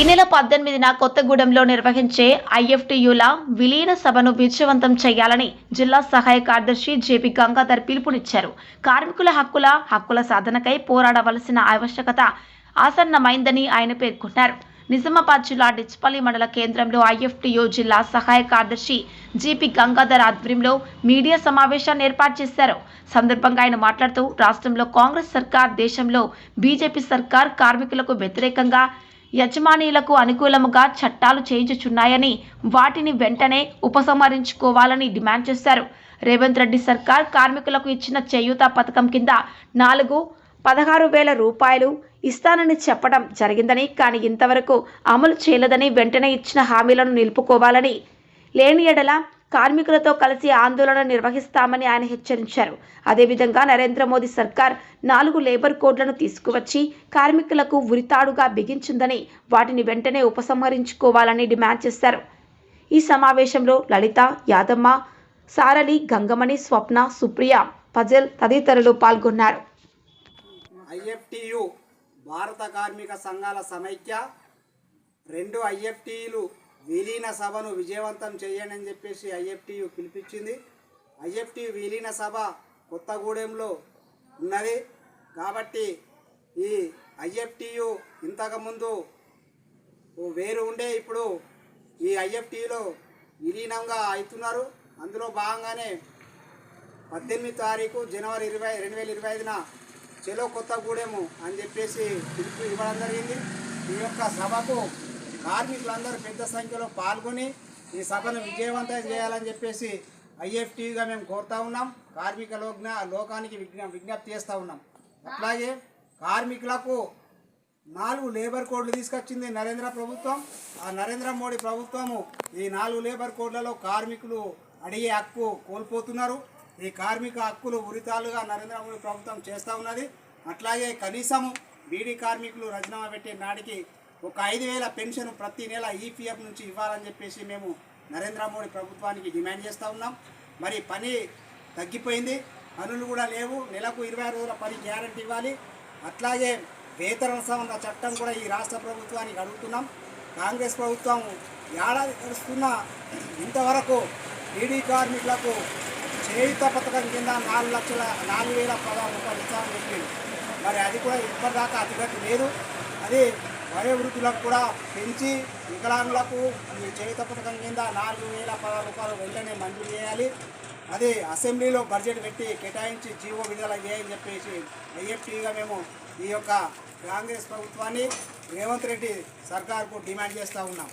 ఈ నెల 18న కొత్తగూడెంలో నిర్వహించే ఐఎఫ్టియుల విలీన సభను విజయవంతం చేయాలని జిల్లా సహాయ కార్యదర్శి జేపీ గంగాధర్ పిలుపునిచ్చారు. కార్మికుల హక్కుల సాధనకై పోరాడవలసిన ఆవశ్యకత ఆసన్నమైందని ఆయన పేర్కొన్నారు. నిజామాబాద్ జిల్లా డిచ్పల్లి మండల కేంద్రంలో ఐఎఫ్టియు జిల్లా సహాయ కార్యదర్శి జేపీ గంగాధర్ ఆధ్వర్యంలో మీడియా సమావేశాన్ని ఏర్పాటు చేశారు. సందర్భంగా ఆయన మాట్లాడుతూ రాష్ట్రంలో కాంగ్రెస్ సర్కార్, దేశంలో బీజేపీ సర్కార్ కార్మికులకు వ్యతిరేకంగా యజమానీలకు అనుకూలముగా చట్టాలు చేయించుచున్నాయని, వాటిని వెంటనే ఉపసంహరించుకోవాలని డిమాండ్ చేశారు. రేవంత్ రెడ్డి సర్కార్ కార్మికులకు ఇచ్చిన చేయూత పథకం కింద 16,000 రూపాయలు ఇస్తానని చెప్పడం జరిగిందని, కానీ ఇంతవరకు అమలు చేయలేదని, వెంటనే ఇచ్చిన హామీలను నిలుపుకోవాలని, లేని ఎడల కార్మికులతో కలిసి ఆందోళన నిర్వహిస్తామని ఆయన హెచ్చరించారు. అదేవిధంగా నరేంద్ర మోదీ సర్కార్ 4 లేబర్ కోడ్లను తీసుకువచ్చి కార్మికులకు ఉరితాడుగా బిగించిందని, వాటిని వెంటనే ఉపసంహరించుకోవాలని డిమాండ్ చేశారు. ఈ సమావేశంలో లలిత, యాదమ్మ, సారలి, గంగమణి, స్వప్న, సుప్రియ, ఫజల్ తదితరులు పాల్గొన్నారు. ఐఎఫ్టియు భారత కార్మిక సంఘాల సమైక్య 2 ఐఎఫ్టియులు విలీన సభను విజయవంతం చేయండి అని చెప్పేసి ఐఎఫ్టియు పిలిపించింది. ఐఎఫ్టియు విలీన సభ కొత్తగూడెంలో ఉన్నది కాబట్టి ఈ ఐఎఫ్టియు ఇంతకుముందు వేరు ఉండే, ఇప్పుడు ఈ ఐఎఫ్టియులో విలీనంగా అవుతున్నారు. అందులో భాగంగానే 18 తారీఖు జనవరి 2025న చెలో కొత్తగూడెము అని చెప్పేసి పిలుపు ఇవ్వడం జరిగింది. ఈ యొక్క సభకు కార్మికులందరూ పెద్ద సంఖ్యలో పాల్గొని ఈ సభను విజయవంతం చేయాలని చెప్పేసి ఐఎఫ్టీగా మేము కోరుతా ఉన్నాం. కార్మిక లోకానికి విజ్ఞప్తి చేస్తూ ఉన్నాం. అట్లాగే కార్మికులకు 4 లేబర్ కోడ్లు తీసుకొచ్చింది నరేంద్ర ప్రభుత్వం. ఆ నరేంద్ర మోడీ ప్రభుత్వము ఈ 4 లేబర్ కోడ్లలో కార్మికులు అడిగే హక్కు కోల్పోతున్నారు. ఈ కార్మిక హక్కులు ఉరితాలుగా నరేంద్ర మోడీ ప్రభుత్వం చేస్తూ ఉన్నది. అట్లాగే కనీసము బీడీ కార్మికులు రాజీనామా పెట్టే నాటికి ఒక 5,000 పెన్షన్ ప్రతి నెల ఈపీఎఫ్ నుంచి ఇవ్వాలని చెప్పేసి మేము నరేంద్ర మోడీ ప్రభుత్వానికి డిమాండ్ చేస్తూ ఉన్నాం. మరి పని తగ్గిపోయింది, పనులు కూడా లేవు. నెలకు 20 రోజుల పని గ్యారెంటీ ఇవ్వాలి. అట్లాగే వేతన సవరణ చట్టం కూడా ఈ రాష్ట్ర ప్రభుత్వానికి అడుగుతున్నాం. కాంగ్రెస్ ప్రభుత్వం ఏడాది గడుస్తున్న ఇంతవరకు బీడీ కార్మికులకు చేయూత పథకం కింద 4,16,000 రూపాయలు ఇస్తామని చెప్పింది. మరి అది కూడా ఇప్పటిదాకా అతిగతి లేదు. అది వయోవృద్ధులకు కూడా పెంచి వికలాంగులకు ఈ చేయూత పథకం కింద 4,016 రూపాయలు వెంటనే మంజూరు చేయాలి. అది అసెంబ్లీలో బడ్జెట్ పెట్టి కేటాయించి జీవో విడుదల చేయాలని చెప్పేసి ఐఎఫ్టీగా మేము ఈ యొక్క కాంగ్రెస్ ప్రభుత్వాన్ని, రేవంత్ రెడ్డి సర్కార్కు డిమాండ్ చేస్తూ ఉన్నాం.